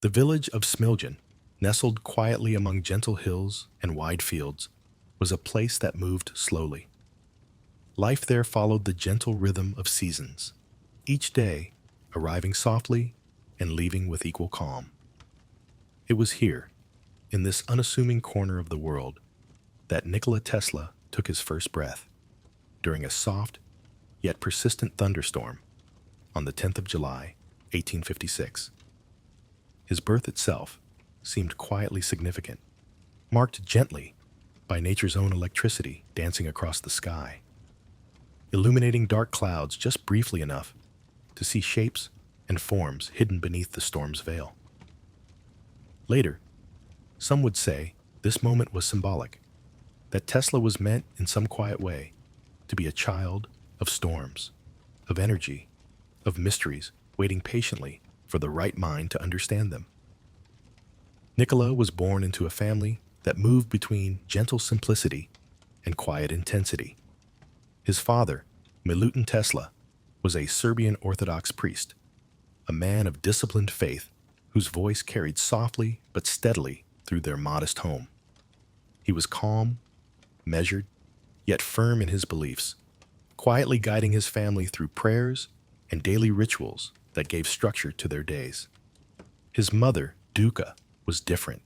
The village of Smiljan, nestled quietly among gentle hills and wide fields, was a place that moved slowly. Life there followed the gentle rhythm of seasons, each day arriving softly and leaving with equal calm. It was here, in this unassuming corner of the world, that Nikola Tesla took his first breath, during a soft yet persistent thunderstorm on the 10th of July, 1856. His birth itself seemed quietly significant, marked gently by nature's own electricity dancing across the sky, illuminating dark clouds just briefly enough to see shapes and forms hidden beneath the storm's veil. Later, some would say this moment was symbolic, that Tesla was meant in some quiet way to be a child of storms, of energy, of mysteries, waiting patiently for the right mind to understand them. Nikola was born into a family that moved between gentle simplicity and quiet intensity. His father, Milutin Tesla, was a Serbian Orthodox priest, a man of disciplined faith whose voice carried softly but steadily through their modest home. He was calm, measured, yet firm in his beliefs, quietly guiding his family through prayers and daily rituals that gave structure to their days. His mother, Duka, was different.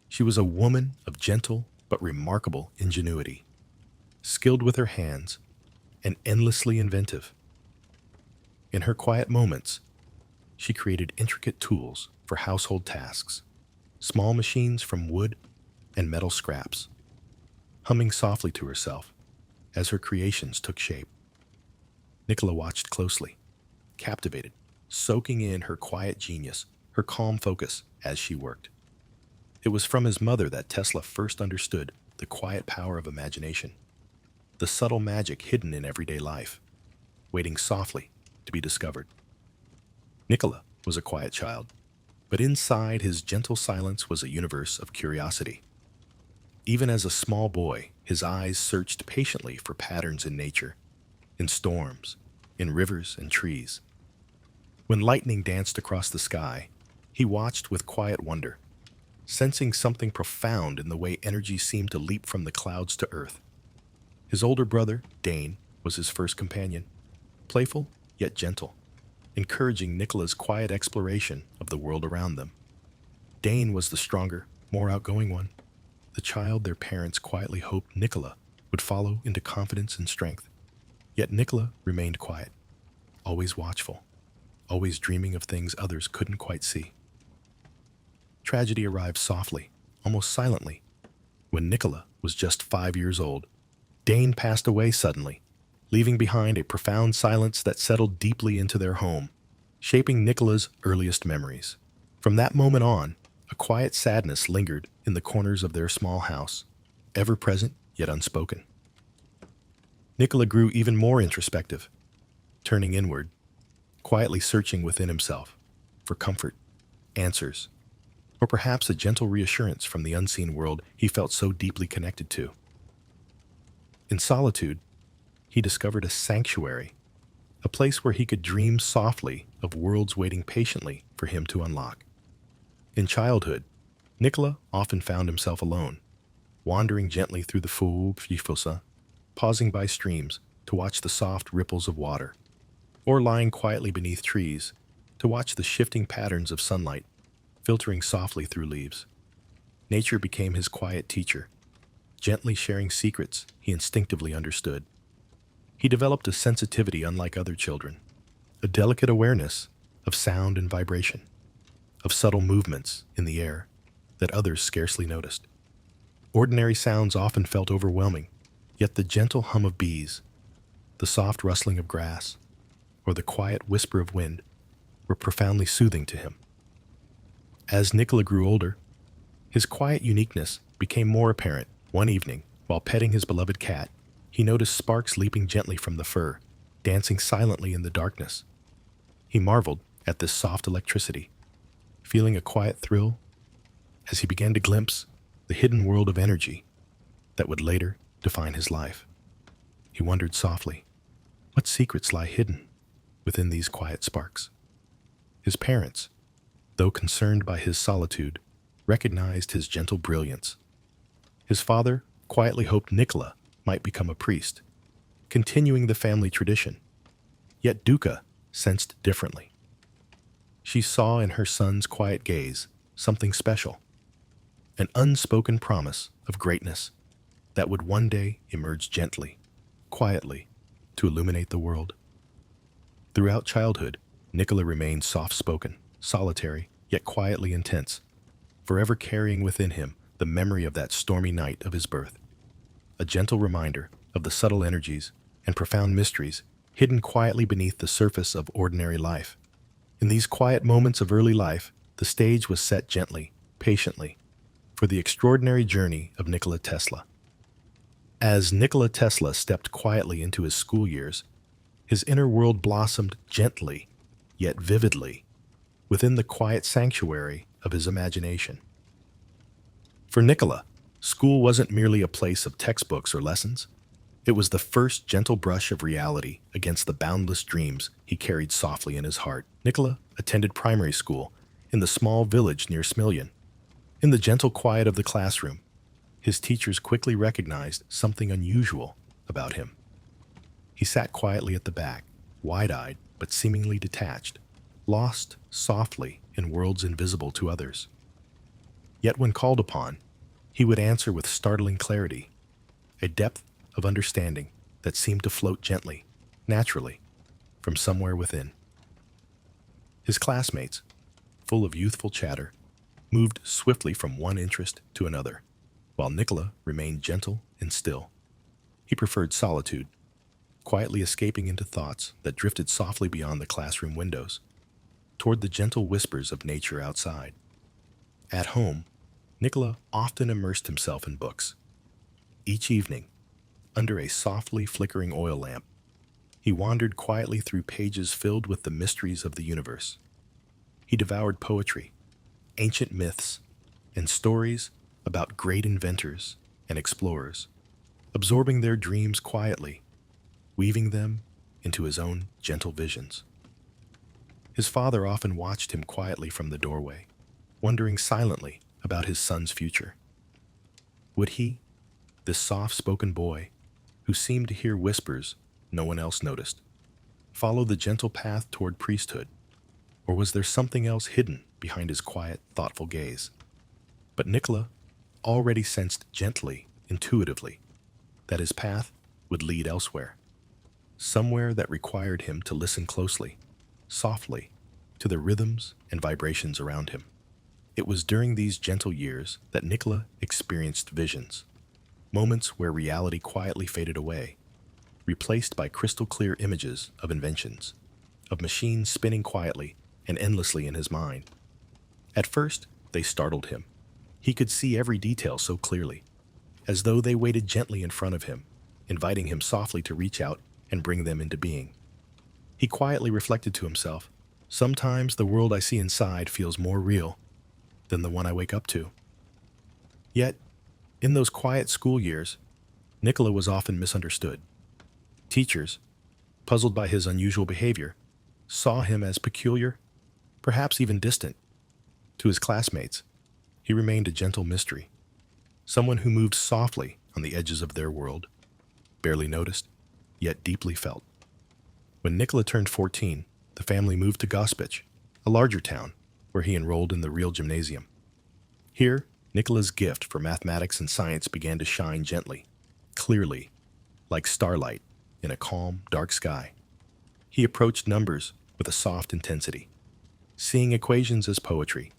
She was a woman of gentle but remarkable ingenuity, skilled with her hands and endlessly inventive. In her quiet moments, she created intricate tools for household tasks, small machines from wood and metal scraps, humming softly to herself as her creations took shape. Nikola watched closely, captivated, soaking in her quiet genius, her calm focus as she worked. It was from his mother that Tesla first understood the quiet power of imagination, the subtle magic hidden in everyday life, waiting softly to be discovered. Nikola was a quiet child, but inside his gentle silence was a universe of curiosity. Even as a small boy, his eyes searched patiently for patterns in nature, in storms, in rivers and trees. When lightning danced across the sky, he watched with quiet wonder, sensing something profound in the way energy seemed to leap from the clouds to earth. His older brother, Dane, was his first companion, playful yet gentle, encouraging Nikola's quiet exploration of the world around them. Dane was the stronger, more outgoing one, the child their parents quietly hoped Nikola would follow into confidence and strength. Yet Nikola remained quiet, always watchful, always dreaming of things others couldn't quite see. Tragedy arrived softly, almost silently. When Nikola was just 5 years old, Dane passed away suddenly, leaving behind a profound silence that settled deeply into their home, shaping Nikola's earliest memories. From that moment on, a quiet sadness lingered in the corners of their small house, ever present yet unspoken. Nikola grew even more introspective, turning inward, quietly searching within himself for comfort, answers, or perhaps a gentle reassurance from the unseen world he felt so deeply connected to. In solitude, he discovered a sanctuary, a place where he could dream softly of worlds waiting patiently for him to unlock. In childhood, Nikola often found himself alone, wandering gently through the Fuugfifosa, pausing by streams to watch the soft ripples of water, or lying quietly beneath trees to watch the shifting patterns of sunlight filtering softly through leaves. Nature became his quiet teacher, gently sharing secrets he instinctively understood. He developed a sensitivity unlike other children, a delicate awareness of sound and vibration, of subtle movements in the air that others scarcely noticed. Ordinary sounds often felt overwhelming, yet the gentle hum of bees, the soft rustling of grass, or the quiet whisper of wind were profoundly soothing to him. As Nikola grew older, his quiet uniqueness became more apparent. One evening, while petting his beloved cat, he noticed sparks leaping gently from the fur, dancing silently in the darkness. He marveled at this soft electricity, feeling a quiet thrill as he began to glimpse the hidden world of energy that would later define his life. He wondered softly, what secrets lie hidden within these quiet sparks? His parents, though concerned by his solitude, recognized his gentle brilliance. His father quietly hoped Nikola might become a priest, continuing the family tradition. Yet Duca sensed differently. She saw in her son's quiet gaze something special, an unspoken promise of greatness that would one day emerge gently, quietly, to illuminate the world. Throughout childhood, Nikola remained soft-spoken, solitary, yet quietly intense, forever carrying within him the memory of that stormy night of his birth, a gentle reminder of the subtle energies and profound mysteries hidden quietly beneath the surface of ordinary life. In these quiet moments of early life, the stage was set gently, patiently, for the extraordinary journey of Nikola Tesla. As Nikola Tesla stepped quietly into his school years, his inner world blossomed gently, yet vividly, within the quiet sanctuary of his imagination. For Nikola, school wasn't merely a place of textbooks or lessons. It was the first gentle brush of reality against the boundless dreams he carried softly in his heart. Nikola attended primary school in the small village near Smiljan. In the gentle quiet of the classroom, his teachers quickly recognized something unusual about him. He sat quietly at the back, wide-eyed but seemingly detached, lost softly in worlds invisible to others. Yet when called upon, he would answer with startling clarity, a depth of understanding that seemed to float gently, naturally, from somewhere within. His classmates, full of youthful chatter, moved swiftly from one interest to another, while Nikola remained gentle and still. He preferred solitude, quietly escaping into thoughts that drifted softly beyond the classroom windows, toward the gentle whispers of nature outside. At home, Nikola often immersed himself in books. Each evening, under a softly flickering oil lamp, he wandered quietly through pages filled with the mysteries of the universe. He devoured poetry, ancient myths, and stories about great inventors and explorers, absorbing their dreams quietly, weaving them into his own gentle visions. His father often watched him quietly from the doorway, wondering silently about his son's future. Would he, this soft-spoken boy, who seemed to hear whispers no one else noticed, follow the gentle path toward priesthood, or was there something else hidden behind his quiet, thoughtful gaze? But Nikola already sensed gently, intuitively, that his path would lead elsewhere, somewhere that required him to listen closely, softly, to the rhythms and vibrations around him. It was during these gentle years that Nikola experienced visions, moments where reality quietly faded away, replaced by crystal-clear images of inventions, of machines spinning quietly and endlessly in his mind. At first, they startled him. He could see every detail so clearly, as though they waited gently in front of him, inviting him softly to reach out and bring them into being. He quietly reflected to himself, "Sometimes the world I see inside feels more real than the one I wake up to." Yet, in those quiet school years, Nikola was often misunderstood. Teachers, puzzled by his unusual behavior, saw him as peculiar, perhaps even distant. To his classmates, he remained a gentle mystery, someone who moved softly on the edges of their world, barely noticed, yet deeply felt. When Nikola turned 14, the family moved to Gospic, a larger town, where he enrolled in the real gymnasium. Here, Nikola's gift for mathematics and science began to shine gently, clearly, like starlight in a calm, dark sky. He approached numbers with a soft intensity, seeing equations as poetry,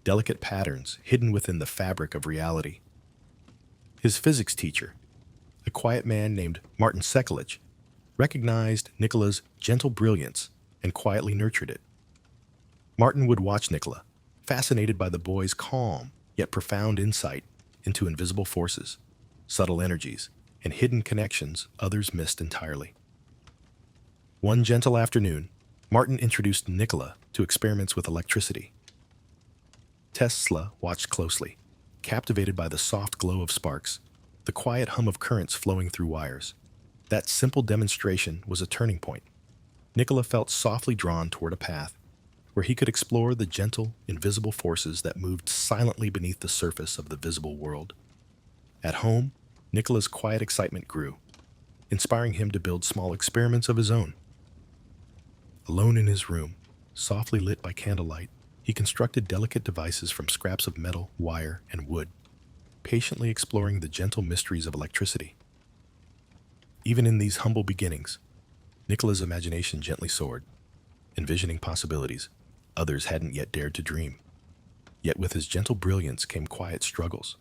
delicate patterns hidden within the fabric of reality. His physics teacher, a quiet man named Martin Sekulic, recognized Nikola's gentle brilliance and quietly nurtured it. Martin would watch Nikola, fascinated by the boy's calm yet profound insight into invisible forces, subtle energies, and hidden connections others missed entirely. One gentle afternoon, Martin introduced Nikola to experiments with electricity. Tesla watched closely, captivated by the soft glow of sparks, the quiet hum of currents flowing through wires. That simple demonstration was a turning point. Nikola felt softly drawn toward a path, where he could explore the gentle, invisible forces that moved silently beneath the surface of the visible world. At home, Nikola's quiet excitement grew, inspiring him to build small experiments of his own. Alone in his room, softly lit by candlelight, he constructed delicate devices from scraps of metal, wire, and wood, patiently exploring the gentle mysteries of electricity. Even in these humble beginnings, Nikola's imagination gently soared, envisioning possibilities others hadn't yet dared to dream. Yet with his gentle brilliance came quiet struggles.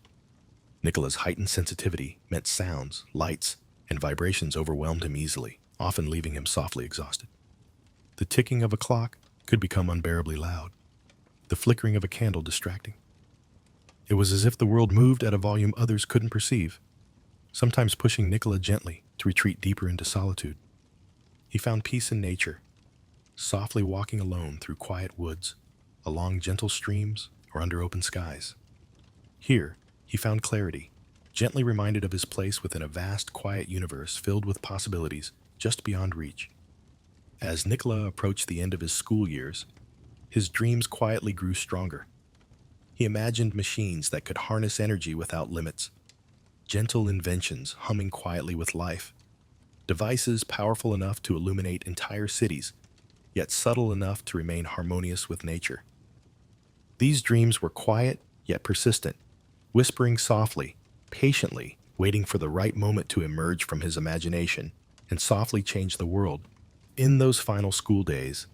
Nikola's heightened sensitivity meant sounds, lights, and vibrations overwhelmed him easily, often leaving him softly exhausted. The ticking of a clock could become unbearably loud, the flickering of a candle distracting. It was as if the world moved at a volume others couldn't perceive, sometimes pushing Nikola gently to retreat deeper into solitude. He found peace in nature, softly walking alone through quiet woods, along gentle streams, or under open skies. Here, he found clarity, gently reminded of his place within a vast, quiet universe filled with possibilities just beyond reach. As Nikola approached the end of his school years, his dreams quietly grew stronger. He imagined machines that could harness energy without limits, gentle inventions humming quietly with life, devices powerful enough to illuminate entire cities, yet subtle enough to remain harmonious with nature. These dreams were quiet yet persistent, whispering softly, patiently, waiting for the right moment to emerge from his imagination and softly change the world. In those final school days,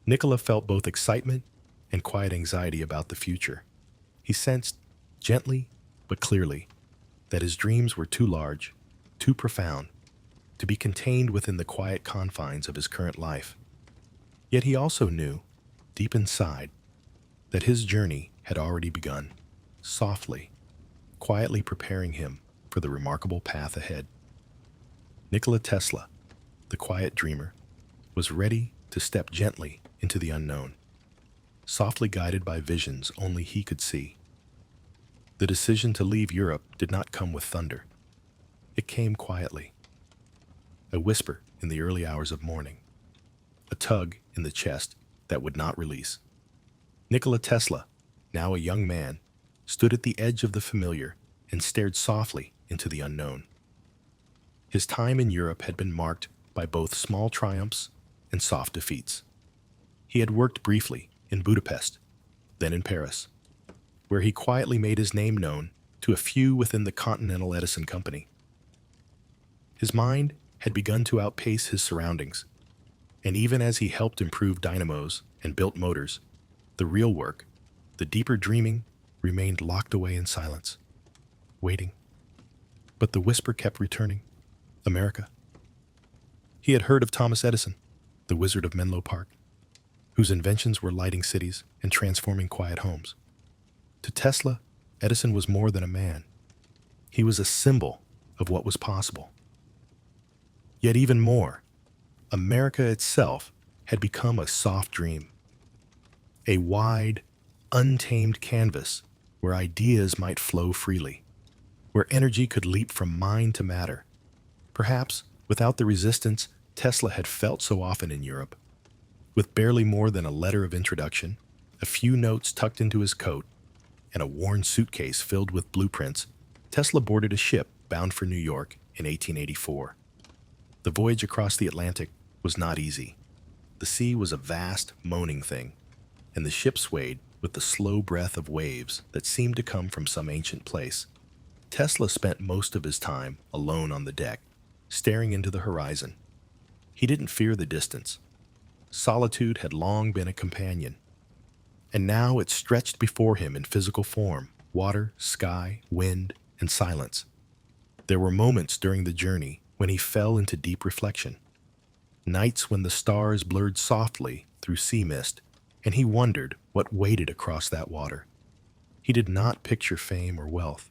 Nikola felt both excitement and quiet anxiety about the future. He sensed, gently but clearly, that his dreams were too large, too profound, to be contained within the quiet confines of his current life. Yet he also knew, deep inside, that his journey had already begun, softly, quietly preparing him for the remarkable path ahead. Nikola Tesla, the quiet dreamer, was ready to step gently into the unknown, softly guided by visions only he could see. The decision to leave Europe did not come with thunder. It came quietly, a whisper in the early hours of morning, a tug in the chest that would not release. Nikola Tesla, now a young man, stood at the edge of the familiar and stared softly into the unknown. His time in Europe had been marked by both small triumphs and soft defeats. He had worked briefly in Budapest, then in Paris, where he quietly made his name known to a few within the Continental Edison company. His mind had begun to outpace his surroundings, and even as he helped improve dynamos and built motors, the real work, the deeper dreaming, remained locked away in silence, waiting. But the whisper kept returning. America. He had heard of Thomas Edison, the wizard of Menlo Park, whose inventions were lighting cities and transforming quiet homes. To Tesla, Edison was more than a man. He was a symbol of what was possible. Yet even more, America itself had become a soft dream, a wide, untamed canvas where ideas might flow freely, where energy could leap from mind to matter, perhaps without the resistance Tesla had felt so often in Europe. With barely more than a letter of introduction, a few notes tucked into his coat, and a worn suitcase filled with blueprints, Tesla boarded a ship bound for New York in 1884. The voyage across the Atlantic was not easy. The sea was a vast, moaning thing, and the ship swayed with the slow breath of waves that seemed to come from some ancient place. Tesla spent most of his time alone on the deck, staring into the horizon. He didn't fear the distance. Solitude had long been a companion, and now it stretched before him in physical form: water, sky, wind, and silence. There were moments during the journey when he fell into deep reflection, nights when the stars blurred softly through sea mist, and he wondered what waited across that water. He did not picture fame or wealth.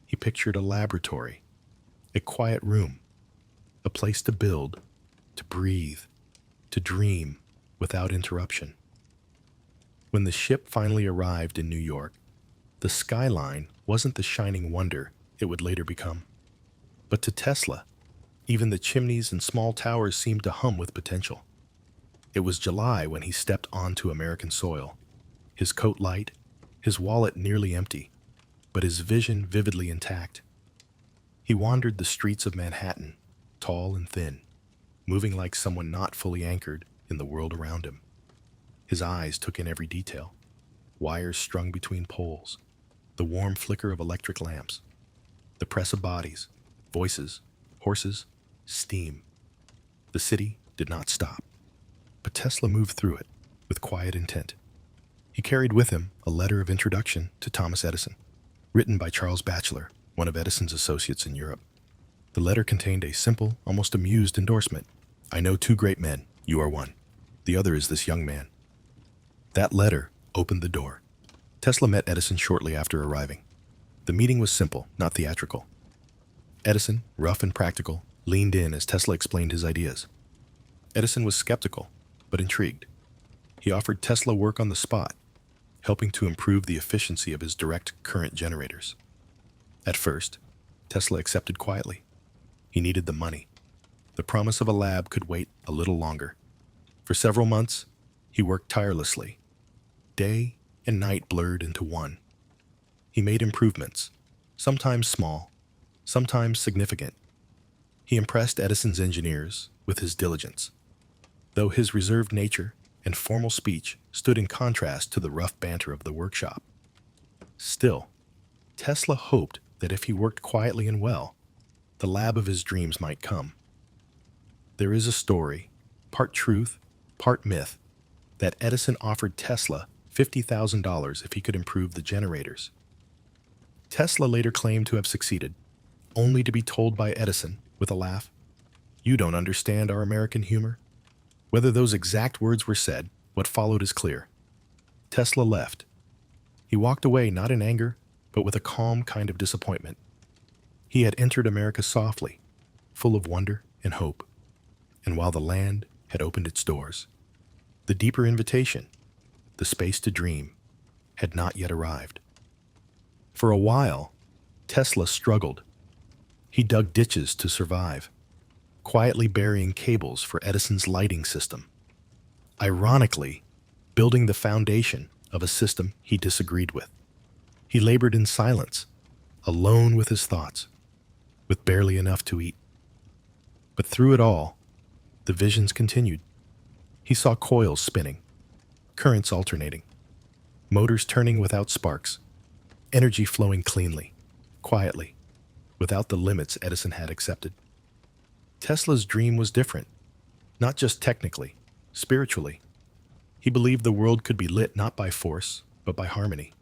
He pictured a laboratory, a quiet room, a place to build, to breathe, to dream without interruption. When the ship finally arrived in New York, the skyline wasn't the shining wonder it would later become. But to Tesla, even the chimneys and small towers seemed to hum with potential. It was July when he stepped onto American soil, his coat light, his wallet nearly empty, but his vision vividly intact. He wandered the streets of Manhattan, tall and thin, moving like someone not fully anchored in the world around him. His eyes took in every detail: wires strung between poles, the warm flicker of electric lamps, the press of bodies, voices, horses, steam. The city did not stop, but Tesla moved through it with quiet intent. He carried with him a letter of introduction to Thomas Edison, written by Charles Batchelor, one of Edison's associates in Europe. The letter contained a simple, almost amused endorsement. "I know two great men. You are one. The other is this young man." That letter opened the door. Tesla met Edison shortly after arriving. The meeting was simple, not theatrical. Edison, rough and practical, leaned in as Tesla explained his ideas. Edison was skeptical, but intrigued. He offered Tesla work on the spot, helping to improve the efficiency of his direct current generators. At first, Tesla accepted quietly. He needed the money. The promise of a lab could wait a little longer. For several months, he worked tirelessly. Day and night blurred into one. He made improvements, sometimes small, sometimes significant. He impressed Edison's engineers with his diligence, though his reserved nature and formal speech stood in contrast to the rough banter of the workshop. Still, Tesla hoped that if he worked quietly and well, the lab of his dreams might come. There is a story, part truth, part myth, that Edison offered Tesla $50,000 if he could improve the generators. Tesla later claimed to have succeeded, only to be told by Edison, with a laugh, "You don't understand our American humor." Whether those exact words were said, what followed is clear. Tesla left. He walked away not in anger, but with a calm kind of disappointment. He had entered America softly, full of wonder and hope. And while the land had opened its doors, the deeper invitation, the space to dream, had not yet arrived. For a while, Tesla struggled. He dug ditches to survive, quietly burying cables for Edison's lighting system. Ironically, building the foundation of a system he disagreed with. He labored in silence, alone with his thoughts, with barely enough to eat. But through it all, the visions continued. He saw coils spinning, currents alternating, motors turning without sparks, energy flowing cleanly, quietly, without the limits Edison had accepted. Tesla's dream was different, not just technically, spiritually. He believed the world could be lit not by force, but by harmony.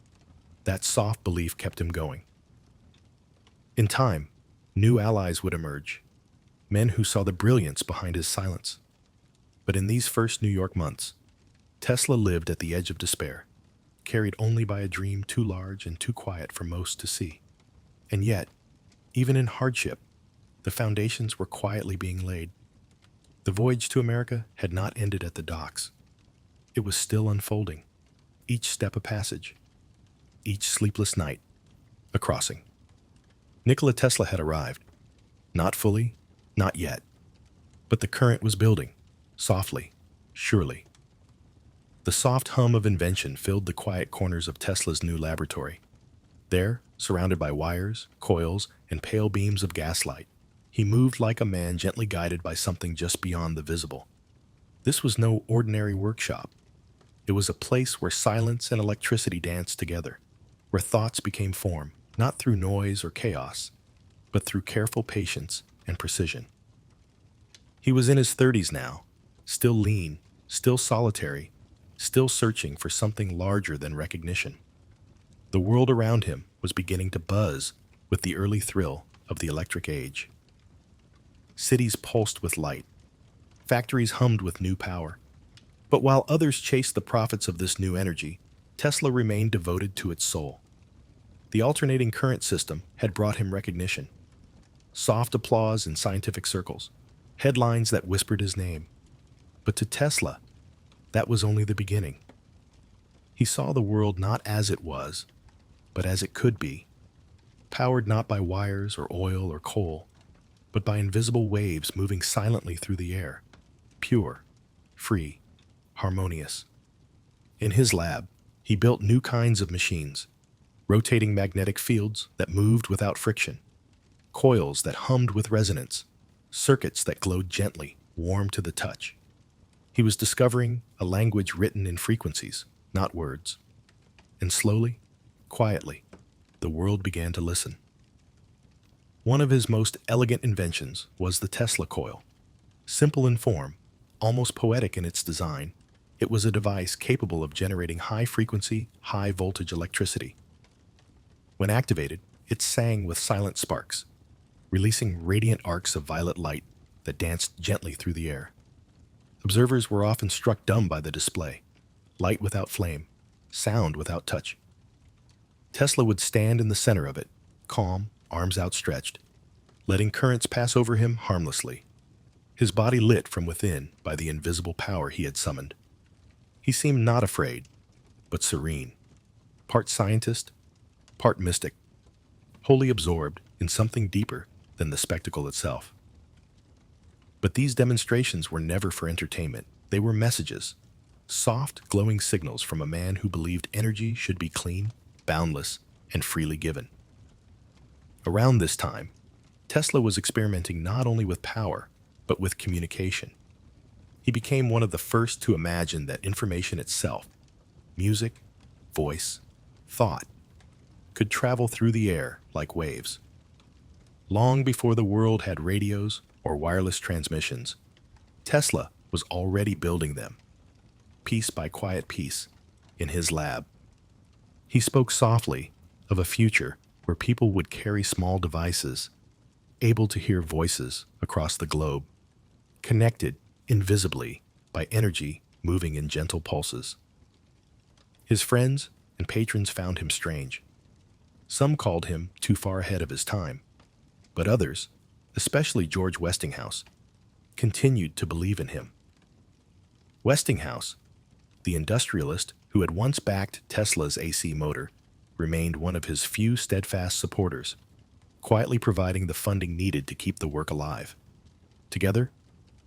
That soft belief kept him going. In time, new allies would emerge, men who saw the brilliance behind his silence. But in these first New York months, Tesla lived at the edge of despair, carried only by a dream too large and too quiet for most to see. And yet, even in hardship, the foundations were quietly being laid. The voyage to America had not ended at the docks. It was still unfolding, each step a passage, each sleepless night a crossing. Nikola Tesla had arrived. Not fully, not yet. But the current was building, softly, surely. The soft hum of invention filled the quiet corners of Tesla's new laboratory. There, surrounded by wires, coils, and pale beams of gaslight, he moved like a man gently guided by something just beyond the visible. This was no ordinary workshop. It was a place where silence and electricity danced together, where thoughts became form, not through noise or chaos, but through careful patience and precision. He was in his 30s now, still lean, still solitary, still searching for something larger than recognition. The world around him was beginning to buzz with the early thrill of the electric age. Cities pulsed with light. Factories hummed with new power. But while others chased the profits of this new energy, Tesla remained devoted to its soul. The alternating current system had brought him recognition. Soft applause in scientific circles, headlines that whispered his name. But to Tesla, that was only the beginning. He saw the world not as it was, but as it could be, powered not by wires or oil or coal, but by invisible waves moving silently through the air, pure, free, harmonious. In his lab, he built new kinds of machines, rotating magnetic fields that moved without friction, coils that hummed with resonance, circuits that glowed gently, warm to the touch. He was discovering a language written in frequencies, not words. And slowly, quietly, the world began to listen. One of his most elegant inventions was the Tesla coil. Simple in form, almost poetic in its design, it was a device capable of generating high-frequency, high-voltage electricity. When activated, it sang with silent sparks, releasing radiant arcs of violet light that danced gently through the air. Observers were often struck dumb by the display, light without flame, sound without touch. Tesla would stand in the center of it, calm, arms outstretched, letting currents pass over him harmlessly, his body lit from within by the invisible power he had summoned. He seemed not afraid, but serene, part scientist, part mystic, wholly absorbed in something deeper than the spectacle itself. But these demonstrations were never for entertainment. They were messages, soft, glowing signals from a man who believed energy should be clean, boundless, and freely given. Around this time, Tesla was experimenting not only with power, but with communication. He became one of the first to imagine that information itself, music, voice, thought, could travel through the air like waves. Long before the world had radios or wireless transmissions, Tesla was already building them, piece by quiet piece, in his lab. He spoke softly of a future where people would carry small devices, able to hear voices across the globe, connected invisibly by energy moving in gentle pulses. His friends and patrons found him strange. Some called him too far ahead of his time, but others, especially George Westinghouse, continued to believe in him. Westinghouse, the industrialist who had once backed Tesla's AC motor, remained one of his few steadfast supporters, quietly providing the funding needed to keep the work alive. Together,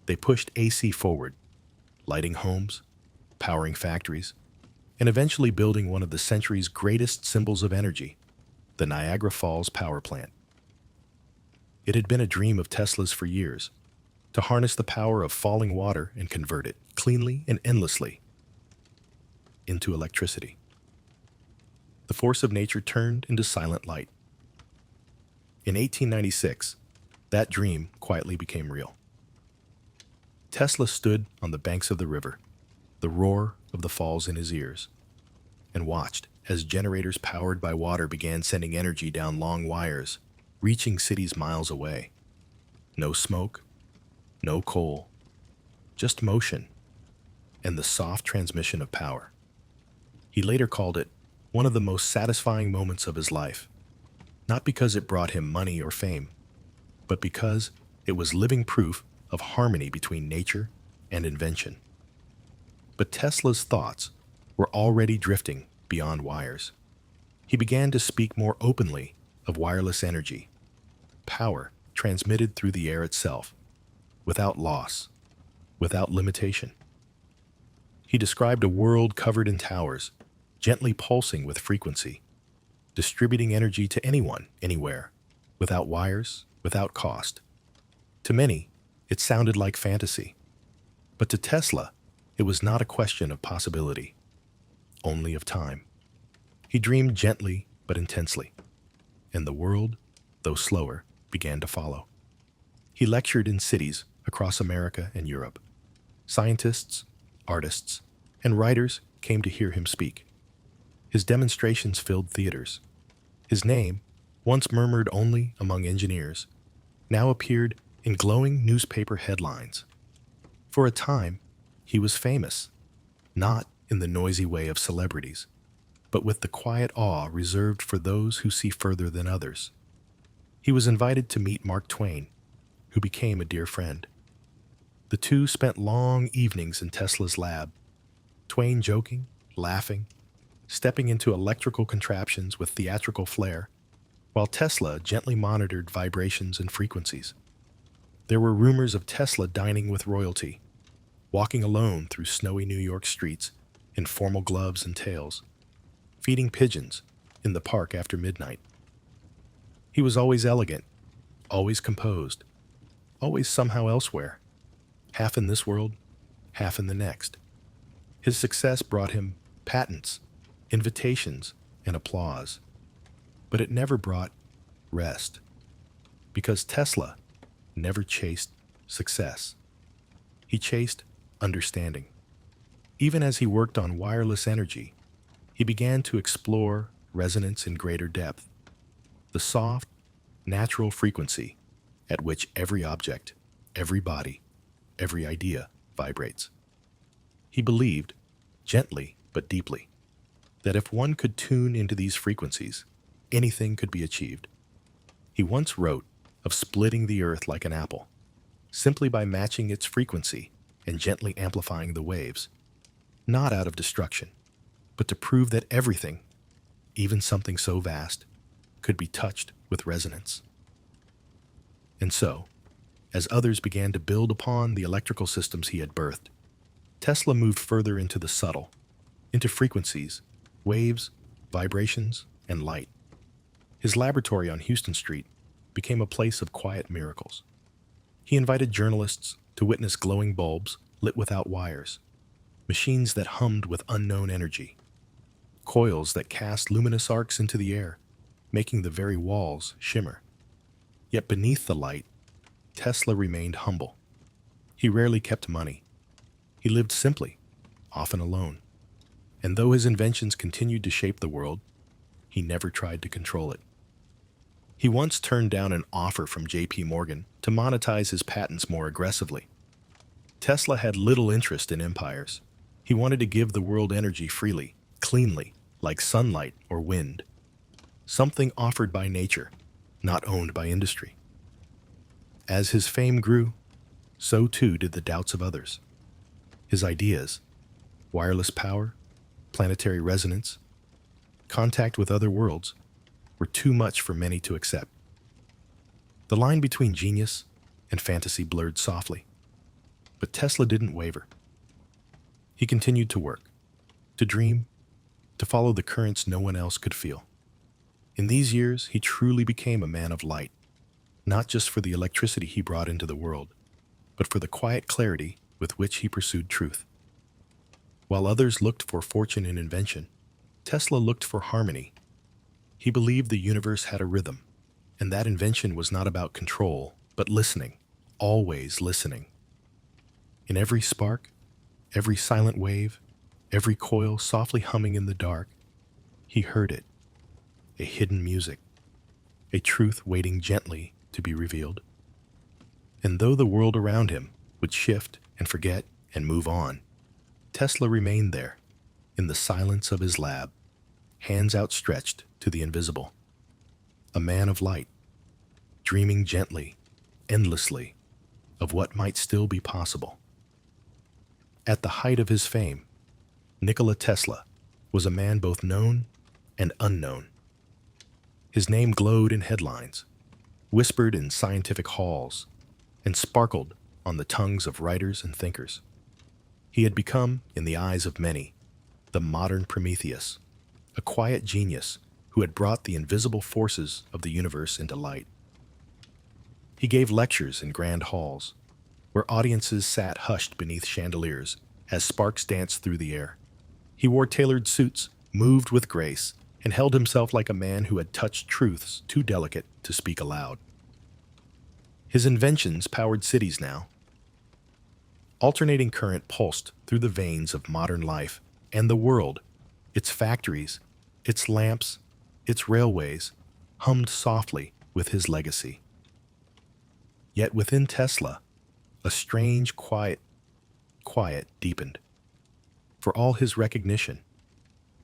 they pushed AC forward, lighting homes, powering factories, and eventually building one of the century's greatest symbols of energy, the Niagara Falls power plant. It had been a dream of Tesla's for years, to harness the power of falling water and convert it, cleanly and endlessly, into electricity. The force of nature turned into silent light. In 1896, that dream quietly became real. Tesla stood on the banks of the river, the roar of the falls in his ears, and watched as generators powered by water began sending energy down long wires, reaching cities miles away. No smoke, no coal, just motion and the soft transmission of power. He later called it one of the most satisfying moments of his life, not because it brought him money or fame, but because it was living proof of harmony between nature and invention. But Tesla's thoughts were already drifting beyond wires. He began to speak more openly of wireless energy, power transmitted through the air itself, without loss, without limitation. He described a world covered in towers, gently pulsing with frequency, distributing energy to anyone, anywhere, without wires, without cost. To many, it sounded like fantasy. But to Tesla, it was not a question of possibility, only of time. He dreamed gently but intensely, and the world, though slower, began to follow. He lectured in cities across America and Europe. Scientists, artists, and writers came to hear him speak. His demonstrations filled theaters. His name, once murmured only among engineers, now appeared in glowing newspaper headlines. For a time, he was famous, not in the noisy way of celebrities, but with the quiet awe reserved for those who see further than others. He was invited to meet Mark Twain, who became a dear friend. The two spent long evenings in Tesla's lab, Twain joking, laughing, stepping into electrical contraptions with theatrical flair, while Tesla gently monitored vibrations and frequencies. There were rumors of Tesla dining with royalty, walking alone through snowy New York streets in formal gloves and tails, feeding pigeons in the park after midnight. He was always elegant, always composed, always somehow elsewhere, half in this world, half in the next. His success brought him patents, invitations, and applause, but it never brought rest, because Tesla never chased success. He chased understanding. Even as he worked on wireless energy, he began to explore resonance in greater depth, the soft, natural frequency at which every object, every body, every idea vibrates. He believed, gently but deeply, that if one could tune into these frequencies, anything could be achieved. He once wrote of splitting the earth like an apple, simply by matching its frequency and gently amplifying the waves, not out of destruction, but to prove that everything, even something so vast, could be touched with resonance. And so, as others began to build upon the electrical systems he had birthed, Tesla moved further into the subtle, into frequencies, waves, vibrations, and light. His laboratory on Houston Street became a place of quiet miracles. He invited journalists to witness glowing bulbs lit without wires, machines that hummed with unknown energy, coils that cast luminous arcs into the air, making the very walls shimmer. Yet beneath the light, Tesla remained humble. He rarely kept money. He lived simply, often alone. And though his inventions continued to shape the world, he never tried to control it. He once turned down an offer from J.P. Morgan to monetize his patents more aggressively. Tesla had little interest in empires. He wanted to give the world energy freely, cleanly, like sunlight or wind. Something offered by nature, not owned by industry. As his fame grew, so too did the doubts of others. His ideas, wireless power, planetary resonance, contact with other worlds, were too much for many to accept. The line between genius and fantasy blurred softly, but Tesla didn't waver. He continued to work, to dream, to follow the currents no one else could feel. In these years, he truly became a man of light, not just for the electricity he brought into the world, but for the quiet clarity with which he pursued truth. While others looked for fortune in invention, Tesla looked for harmony. He believed the universe had a rhythm, and that invention was not about control, but listening, always listening. In every spark, every silent wave, every coil softly humming in the dark, he heard it, a hidden music, a truth waiting gently to be revealed. And though the world around him would shift and forget and move on, Tesla remained there, in the silence of his lab, hands outstretched to the invisible. A man of light, dreaming gently, endlessly, of what might still be possible. At the height of his fame, Nikola Tesla was a man both known and unknown. His name glowed in headlines, whispered in scientific halls, and sparkled on the tongues of writers and thinkers. He had become, in the eyes of many, the modern Prometheus, a quiet genius who had brought the invisible forces of the universe into light. He gave lectures in grand halls, where audiences sat hushed beneath chandeliers as sparks danced through the air. He wore tailored suits, moved with grace, and held himself like a man who had touched truths too delicate to speak aloud. His inventions powered cities now. Alternating current pulsed through the veins of modern life, and the world, its factories, its lamps, its railways, hummed softly with his legacy. Yet within Tesla, a strange quiet deepened. For all his recognition,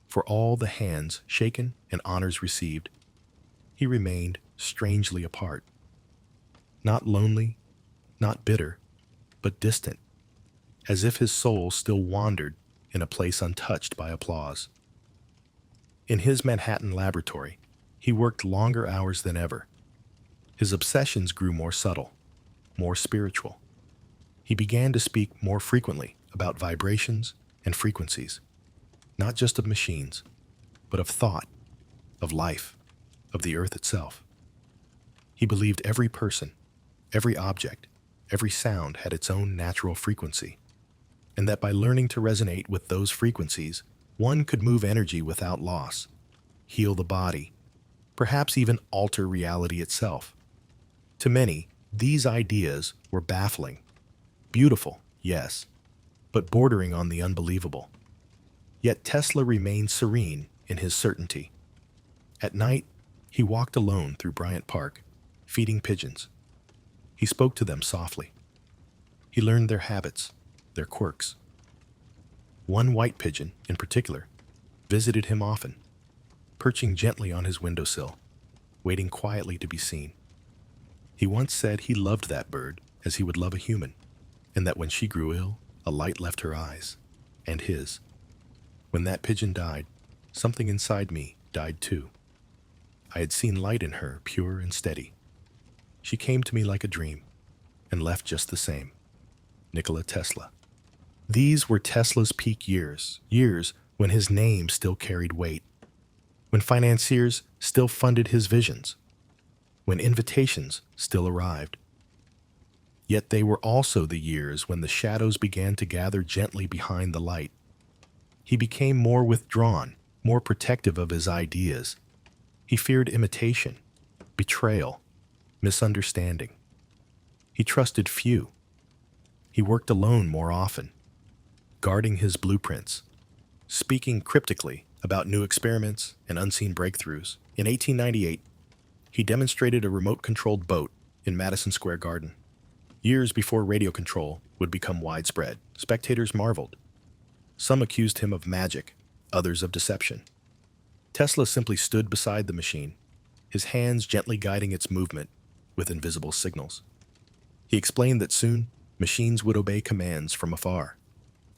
for all the hands shaken and honors received, he remained strangely apart. Not lonely, not bitter, but distant, as if his soul still wandered in a place untouched by applause. In his Manhattan laboratory, he worked longer hours than ever. His obsessions grew more subtle, more spiritual. He began to speak more frequently about vibrations and frequencies, not just of machines, but of thought, of life, of the earth itself. He believed every person, every object, every sound had its own natural frequency, and that by learning to resonate with those frequencies, one could move energy without loss, heal the body, perhaps even alter reality itself. To many, these ideas were baffling. Beautiful, yes, but bordering on the unbelievable. Yet Tesla remained serene in his certainty. At night, he walked alone through Bryant Park, feeding pigeons. He spoke to them softly. He learned their habits, their quirks. One white pigeon, in particular, visited him often, perching gently on his windowsill, waiting quietly to be seen. He once said he loved that bird as he would love a human, and that when she grew ill, a light left her eyes, and his. When that pigeon died, something inside me died too. I had seen light in her, pure and steady. She came to me like a dream, and left just the same. Nikola Tesla. These were Tesla's peak years, years when his name still carried weight, when financiers still funded his visions, when invitations still arrived. Yet they were also the years when the shadows began to gather gently behind the light. He became more withdrawn, more protective of his ideas. He feared imitation, betrayal, misunderstanding. He trusted few. He worked alone more often, guarding his blueprints, speaking cryptically about new experiments and unseen breakthroughs. In 1898, he demonstrated a remote-controlled boat in Madison Square Garden. Years before radio control would become widespread, spectators marveled. Some accused him of magic, others of deception. Tesla simply stood beside the machine, his hands gently guiding its movement with invisible signals. He explained that soon, machines would obey commands from afar.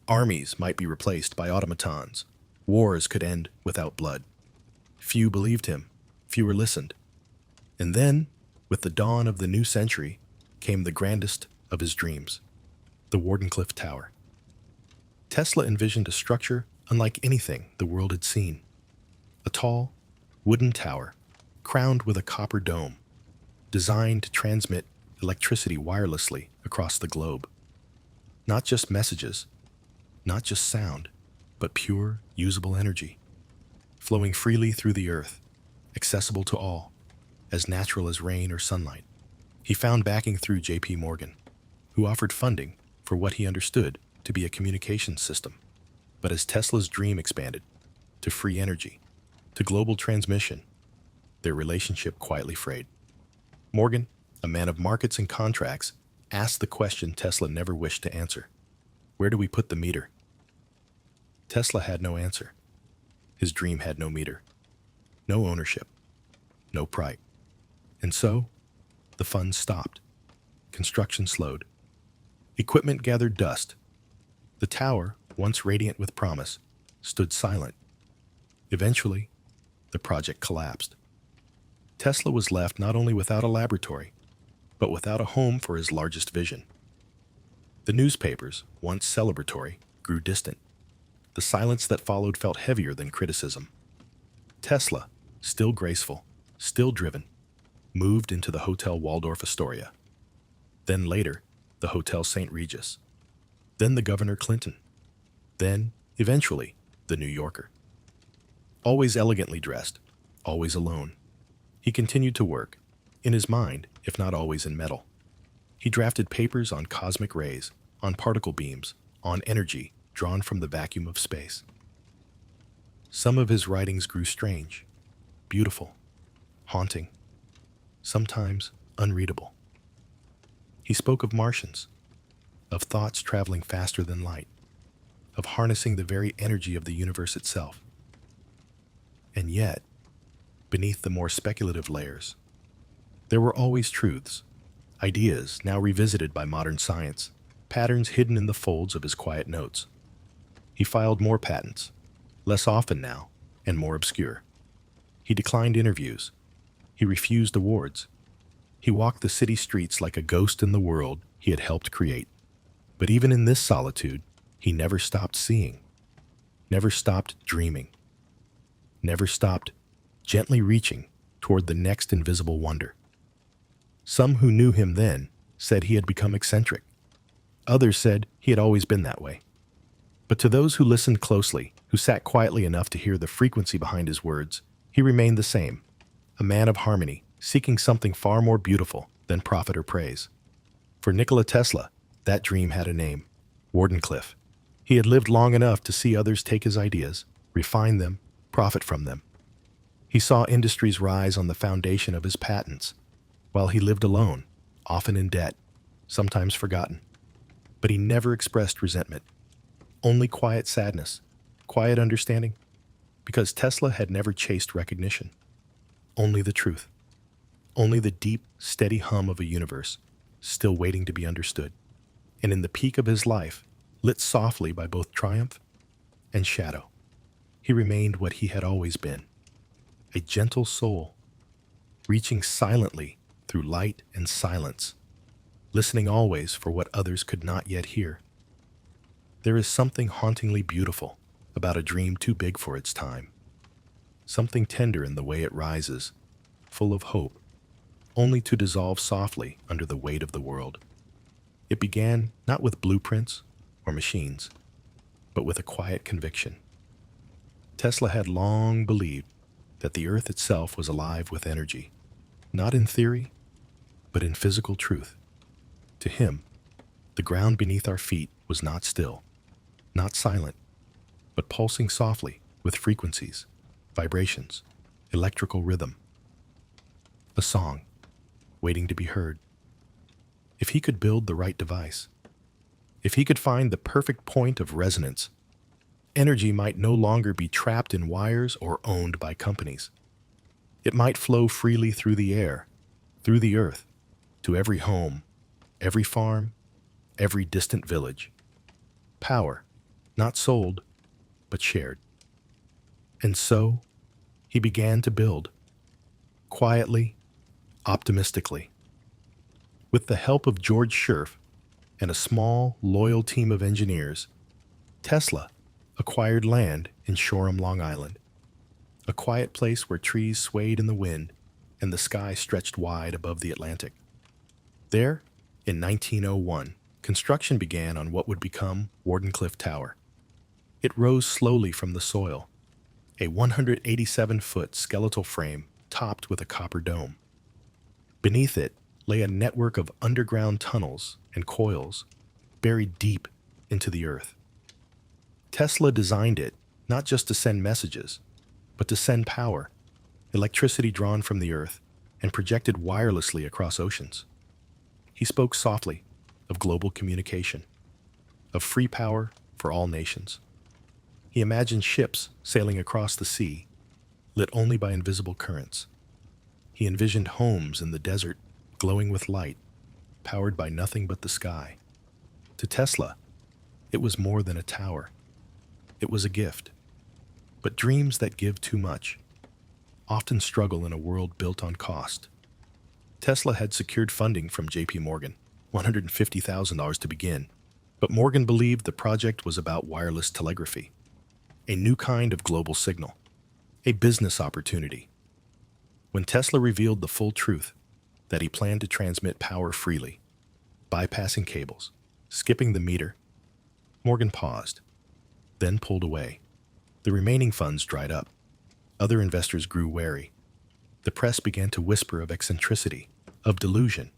Armies might be replaced by automatons. Wars could end without blood. Few believed him, fewer listened. And then, with the dawn of the new century, came the grandest of his dreams, the Wardenclyffe Tower. Tesla envisioned a structure unlike anything the world had seen. A tall, wooden tower, crowned with a copper dome, designed to transmit electricity wirelessly across the globe. Not just messages, not just sound, but pure, usable energy, flowing freely through the earth, accessible to all, as natural as rain or sunlight. He found backing through J.P. Morgan, who offered funding for what he understood to be a communications system. But as Tesla's dream expanded to free energy, to global transmission, their relationship quietly frayed. Morgan, a man of markets and contracts, asked the question Tesla never wished to answer. Where do we put the meter? Tesla had no answer. His dream had no meter, no ownership, no pride. And so, the funds stopped. Construction slowed. Equipment gathered dust. The tower, once radiant with promise, stood silent. Eventually, the project collapsed. Tesla was left not only without a laboratory, but without a home for his largest vision. The newspapers, once celebratory, grew distant. The silence that followed felt heavier than criticism. Tesla, still graceful, still driven, moved into the Hotel Waldorf Astoria. Then later, the Hotel St. Regis. Then the Governor Clinton. Then, eventually, the New Yorker. Always elegantly dressed, always alone. He continued to work, in his mind, if not always in metal. He drafted papers on cosmic rays, on particle beams, on energy drawn from the vacuum of space. Some of his writings grew strange, beautiful, haunting, sometimes unreadable. He spoke of Martians, of thoughts traveling faster than light, of harnessing the very energy of the universe itself. And yet, beneath the more speculative layers, there were always truths, ideas now revisited by modern science, patterns hidden in the folds of his quiet notes. He filed more patents, less often now, and more obscure. He declined interviews. He refused awards. He walked the city streets like a ghost in the world he had helped create. But even in this solitude, He never stopped seeing, never stopped dreaming, never stopped gently reaching toward the next invisible wonder. Some who knew him then said he had become eccentric. Others said he had always been that way. But to those who listened closely, who sat quietly enough to hear the frequency behind his words, he remained the same, a man of harmony, seeking something far more beautiful than profit or praise. For Nikola Tesla, that dream had a name, Wardenclyffe. He had lived long enough to see others take his ideas, refine them, profit from them. He saw industries rise on the foundation of his patents, while he lived alone, often in debt, sometimes forgotten. But he never expressed resentment, only quiet sadness, quiet understanding, because Tesla had never chased recognition. Only the truth, only the deep, steady hum of a universe still waiting to be understood. And in the peak of his life, lit softly by both triumph and shadow, he remained what he had always been, a gentle soul, reaching silently through light and silence, listening always for what others could not yet hear. There is something hauntingly beautiful about a dream too big for its time, something tender in the way it rises, full of hope, only to dissolve softly under the weight of the world. It began not with blueprints or machines, but with a quiet conviction. Tesla had long believed that the earth itself was alive with energy, not in theory, but in physical truth. To him, the ground beneath our feet was not still, not silent, but pulsing softly with frequencies, vibrations, electrical rhythm. A song, waiting to be heard. If he could build the right device, if he could find the perfect point of resonance, energy might no longer be trapped in wires or owned by companies. It might flow freely through the air, through the earth, to every home, every farm, every distant village. Power, not sold, but shared. And so, he began to build, quietly, optimistically. With the help of George Scherf and a small, loyal team of engineers, Tesla acquired land in Shoreham, Long Island, a quiet place where trees swayed in the wind and the sky stretched wide above the Atlantic. There, in 1901, construction began on what would become Wardenclyffe Tower. It rose slowly from the soil, a 187-foot skeletal frame topped with a copper dome. Beneath it lay a network of underground tunnels and coils buried deep into the earth. Tesla designed it not just to send messages, but to send power, electricity drawn from the earth and projected wirelessly across oceans. He spoke softly of global communication, of free power for all nations. He imagined ships sailing across the sea, lit only by invisible currents. He envisioned homes in the desert glowing with light, powered by nothing but the sky. To Tesla, it was more than a tower. It was a gift. But dreams that give too much often struggle in a world built on cost. Tesla had secured funding from J.P. Morgan, $150,000 to begin, but Morgan believed the project was about wireless telegraphy, a new kind of global signal, a business opportunity. When Tesla revealed the full truth, that he planned to transmit power freely, bypassing cables, skipping the meter, Morgan paused, then pulled away. The remaining funds dried up. Other investors grew wary. The press began to whisper of eccentricity, of delusion.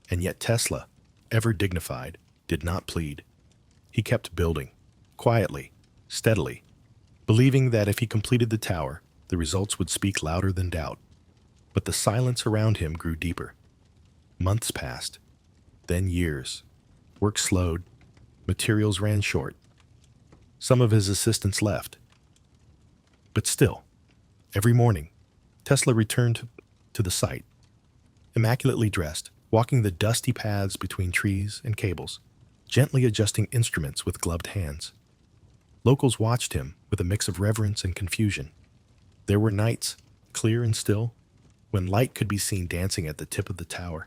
And yet Tesla, ever dignified, did not plead. He kept building, quietly, steadily, believing that if he completed the tower, the results would speak louder than doubt. But the silence around him grew deeper. Months passed, then years. Work slowed, materials ran short. Some of his assistants left. But still, every morning, Tesla returned to the site, immaculately dressed, walking the dusty paths between trees and cables, gently adjusting instruments with gloved hands. Locals watched him with a mix of reverence and confusion. There were nights, clear and still, when light could be seen dancing at the tip of the tower,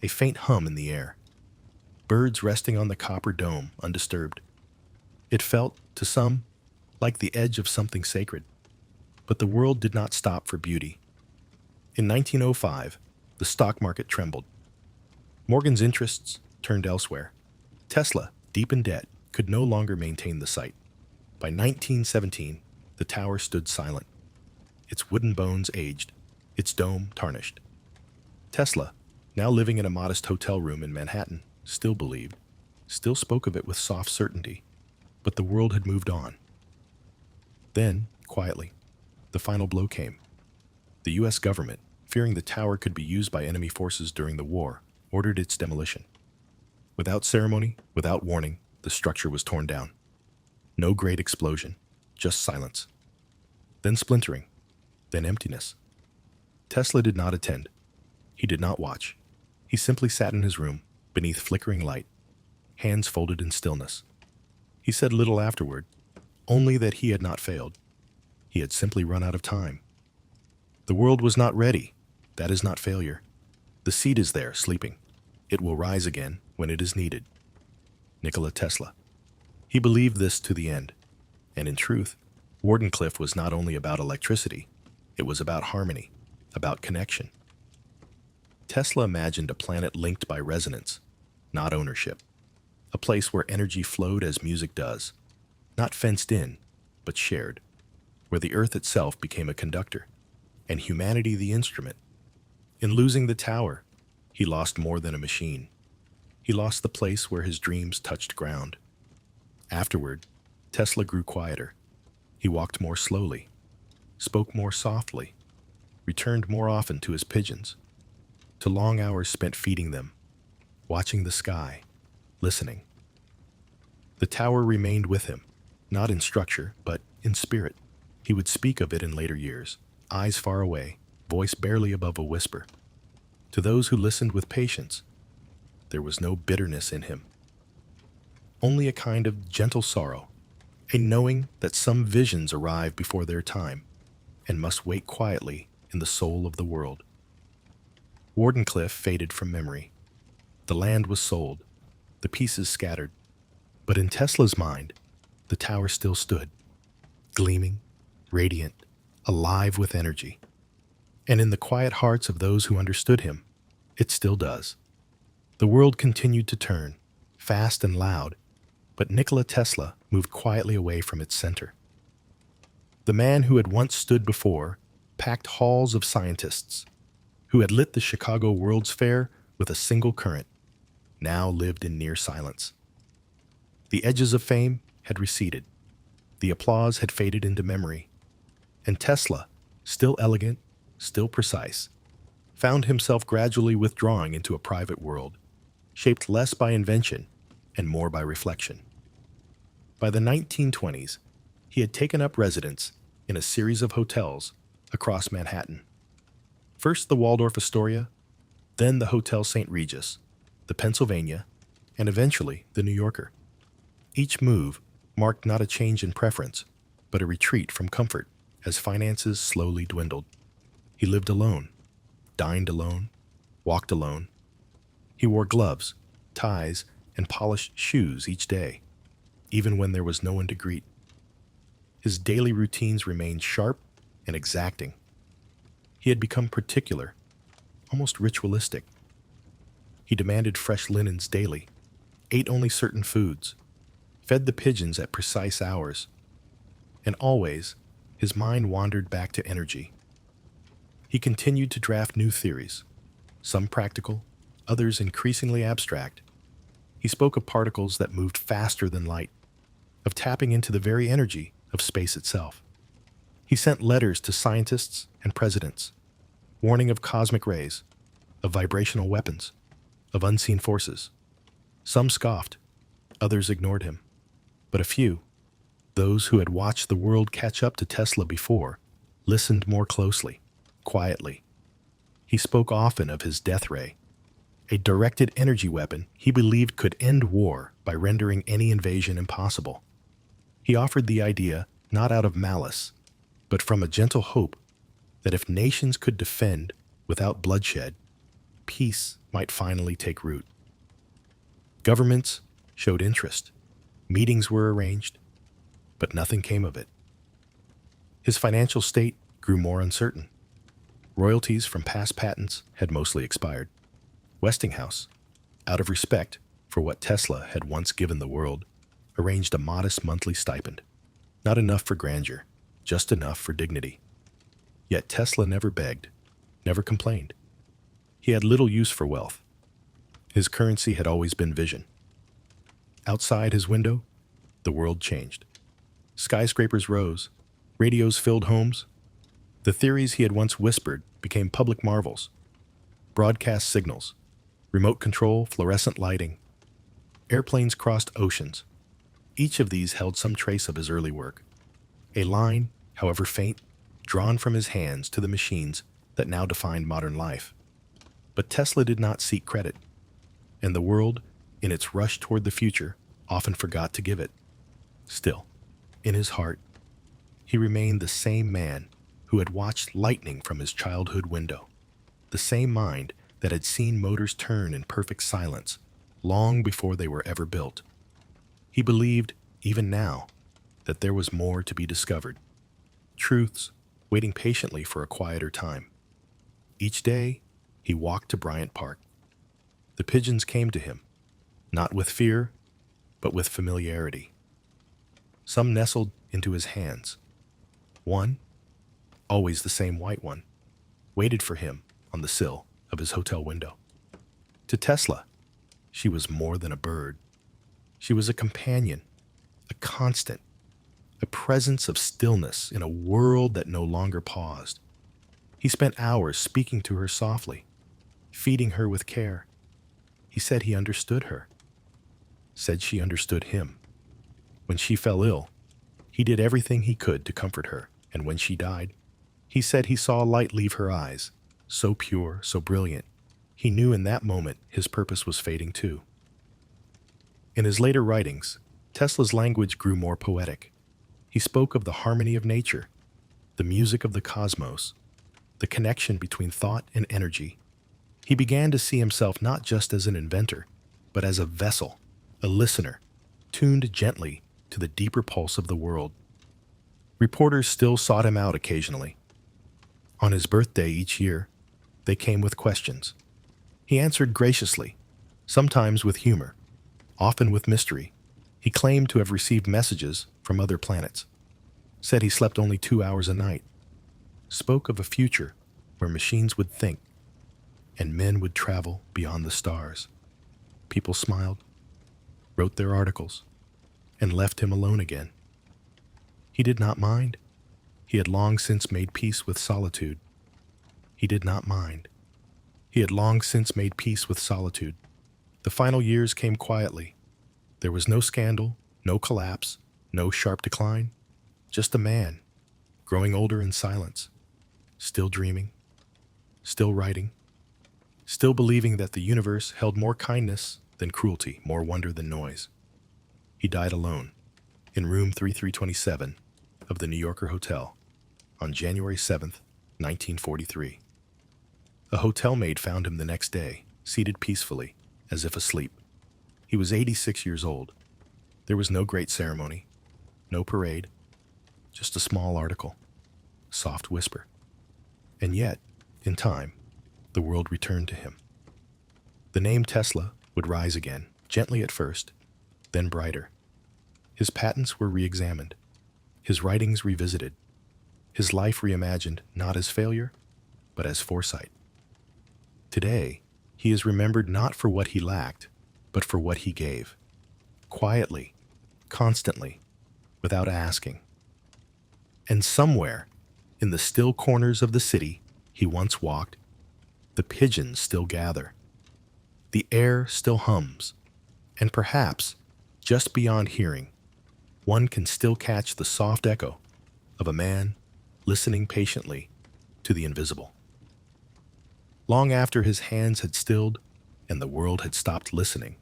a faint hum in the air, birds resting on the copper dome undisturbed. It felt, to some, like the edge of something sacred. But the world did not stop for beauty. In 1905, the stock market trembled. Morgan's interests turned elsewhere. Tesla, deep in debt, could no longer maintain the site. By 1917, the tower stood silent. Its wooden bones aged, its dome tarnished. Tesla, now living in a modest hotel room in Manhattan, still believed, still spoke of it with soft certainty. But the world had moved on. Then, quietly, the final blow came. The U.S. government, fearing the tower could be used by enemy forces during the war, ordered its demolition. Without ceremony, without warning, the structure was torn down. No great explosion, just silence. Then splintering, then emptiness. Tesla did not attend. He did not watch. He simply sat in his room, beneath flickering light, hands folded in stillness. He said little afterward, only that he had not failed. He had simply run out of time. The world was not ready. That is not failure. The seed is there, sleeping. It will rise again when it is needed. Nikola Tesla. He believed this to the end. And in truth, Wardenclyffe was not only about electricity, it was about harmony, about connection. Tesla imagined a planet linked by resonance, not ownership. A place where energy flowed as music does, not fenced in, but shared, where the earth itself became a conductor, and humanity the instrument. In losing the tower, he lost more than a machine. He lost the place where his dreams touched ground. Afterward, Tesla grew quieter. He walked more slowly, spoke more softly, returned more often to his pigeons, to long hours spent feeding them, watching the sky, listening. The tower remained with him, not in structure, but in spirit. He would speak of it in later years, eyes far away, voice barely above a whisper. To those who listened with patience, there was no bitterness in him. Only a kind of gentle sorrow, a knowing that some visions arrive before their time and must wait quietly in the soul of the world. Wardenclyffe faded from memory. The land was sold, the pieces scattered. But in Tesla's mind, the tower still stood, gleaming, radiant, alive with energy. And in the quiet hearts of those who understood him, it still does. The world continued to turn, fast and loud, but Nikola Tesla moved quietly away from its center. The man who had once stood before packed halls of scientists, who had lit the Chicago World's Fair with a single current, now lived in near silence. The edges of fame had receded. The applause had faded into memory. And Tesla, still elegant, still precise, found himself gradually withdrawing into a private world, shaped less by invention and more by reflection. By the 1920s, he had taken up residence in a series of hotels across Manhattan. First the Waldorf Astoria, then the Hotel St. Regis, the Pennsylvania, and eventually the New Yorker. Each move marked not a change in preference, but a retreat from comfort as finances slowly dwindled. He lived alone, dined alone, walked alone. He wore gloves, ties, and polished shoes each day, even when there was no one to greet. His daily routines remained sharp and exacting. He had become particular, almost ritualistic. He demanded fresh linens daily, ate only certain foods, fed the pigeons at precise hours, and always his mind wandered back to energy. He continued to draft new theories, some practical, others increasingly abstract. He spoke of particles that moved faster than light, of tapping into the very energy of space itself. He sent letters to scientists and presidents, warning of cosmic rays, of vibrational weapons, of unseen forces. Some scoffed, others ignored him. But a few, those who had watched the world catch up to Tesla before, listened more closely, quietly. He spoke often of his death ray, a directed energy weapon he believed could end war by rendering any invasion impossible. He offered the idea not out of malice, but from a gentle hope that if nations could defend without bloodshed, peace might finally take root. Governments showed interest. Meetings were arranged, but nothing came of it. His financial state grew more uncertain. Royalties from past patents had mostly expired. Westinghouse, out of respect for what Tesla had once given the world, arranged a modest monthly stipend. Not enough for grandeur, just enough for dignity. Yet Tesla never begged, never complained. He had little use for wealth. His currency had always been vision. Outside his window, the world changed. Skyscrapers rose, radios filled homes. The theories he had once whispered became public marvels. Broadcast signals, remote control, fluorescent lighting. Airplanes crossed oceans. Each of these held some trace of his early work. A line, however faint, drawn from his hands to the machines that now defined modern life. But Tesla did not seek credit, and the world, in its rush toward the future, often forgot to give it. Still, in his heart, he remained the same man who had watched lightning from his childhood window, the same mind that had seen motors turn in perfect silence long before they were ever built. He believed, even now, that there was more to be discovered, truths waiting patiently for a quieter time. Each day, he walked to Bryant Park. The pigeons came to him, not with fear, but with familiarity. Some nestled into his hands. One, always the same white one, waited for him on the sill of his hotel window. To Tesla, she was more than a bird. She was a companion, a constant, a presence of stillness in a world that no longer paused. He spent hours speaking to her softly, feeding her with care. He said he understood her, said she understood him. When she fell ill, he did everything he could to comfort her, and when she died, he said he saw light leave her eyes, so pure, so brilliant. He knew in that moment his purpose was fading too. In his later writings, Tesla's language grew more poetic. He spoke of the harmony of nature, the music of the cosmos, the connection between thought and energy. He began to see himself not just as an inventor, but as a vessel, a listener, tuned gently to the deeper pulse of the world. Reporters still sought him out occasionally. On his birthday each year, they came with questions. He answered graciously, sometimes with humor, often with mystery. He claimed to have received messages from other planets, said he slept only 2 hours a night, spoke of a future where machines would think and men would travel beyond the stars. People smiled, wrote their articles, and left him alone again. He did not mind. He had long since made peace with solitude. He did not mind. He had long since made peace with solitude. The final years came quietly. There was no scandal, no collapse, no sharp decline. Just a man, growing older in silence, still dreaming, still writing, still believing that the universe held more kindness than cruelty, more wonder than noise. He died alone, in room 3327 of the New Yorker Hotel, on January 7th, 1943. A hotel maid found him the next day, seated peacefully, as if asleep. He was 86 years old. There was no great ceremony, no parade, just a small article, a soft whisper. And yet, in time, the world returned to him. The name Tesla would rise again, gently at first, then brighter. His patents were re-examined, his writings revisited, his life reimagined not as failure, but as foresight. Today, he is remembered not for what he lacked, but for what he gave. Quietly, constantly, without asking. And somewhere, in the still corners of the city he once walked, the pigeons still gather. The air still hums, and perhaps, just beyond hearing, one can still catch the soft echo of a man listening patiently to the invisible. Long after his hands had stilled and the world had stopped listening,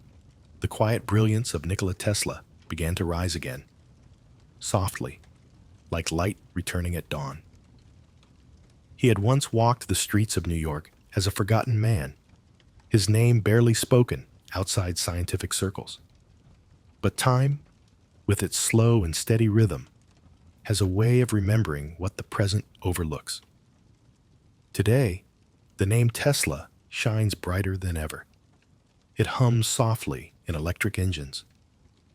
the quiet brilliance of Nikola Tesla began to rise again, softly, like light returning at dawn. He had once walked the streets of New York as a forgotten man, his name barely spoken outside scientific circles. But time, with its slow and steady rhythm, has a way of remembering what the present overlooks. Today, the name Tesla shines brighter than ever. It hums softly in electric engines,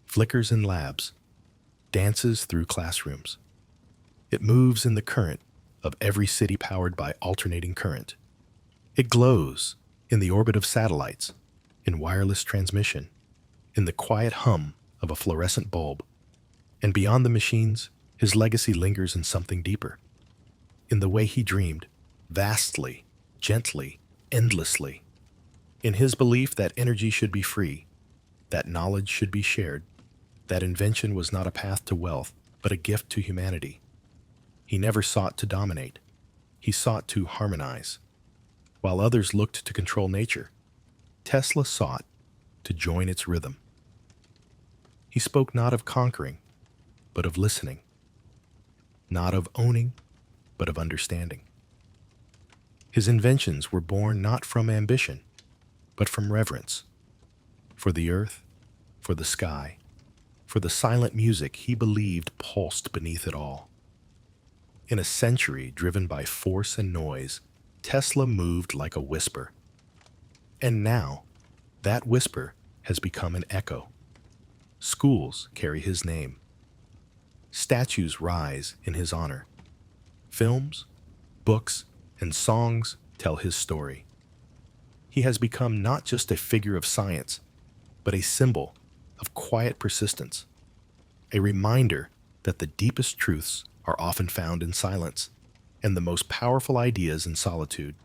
flickers in labs, dances through classrooms. It moves in the current of every city powered by alternating current. It glows in the orbit of satellites, in wireless transmission, in the quiet hum of a fluorescent bulb. And beyond the machines, his legacy lingers in something deeper, in the way he dreamed, vastly, gently, endlessly, in his belief that energy should be free, that knowledge should be shared, that invention was not a path to wealth, but a gift to humanity. He never sought to dominate. He sought to harmonize. While others looked to control nature, Tesla sought to join its rhythm. He spoke not of conquering, but of listening, not of owning, but of understanding. His inventions were born not from ambition, but from reverence, for the earth, for the sky, for the silent music he believed pulsed beneath it all. In a century driven by force and noise, Tesla moved like a whisper. And now, that whisper has become an echo. Schools carry his name. Statues rise in his honor. Films, books, and songs tell his story. He has become not just a figure of science, but a symbol of quiet persistence, a reminder that the deepest truths are often found in silence, and the most powerful ideas in solitude.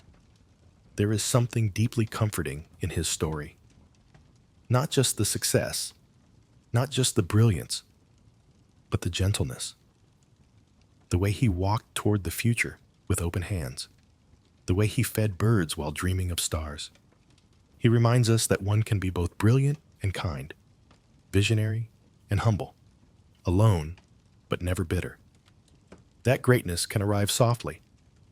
There is something deeply comforting in his story. Not just the success, not just the brilliance, but the gentleness. The way he walked toward the future with open hands. The way he fed birds while dreaming of stars. He reminds us that one can be both brilliant and kind, visionary and humble, alone but never bitter. That greatness can arrive softly,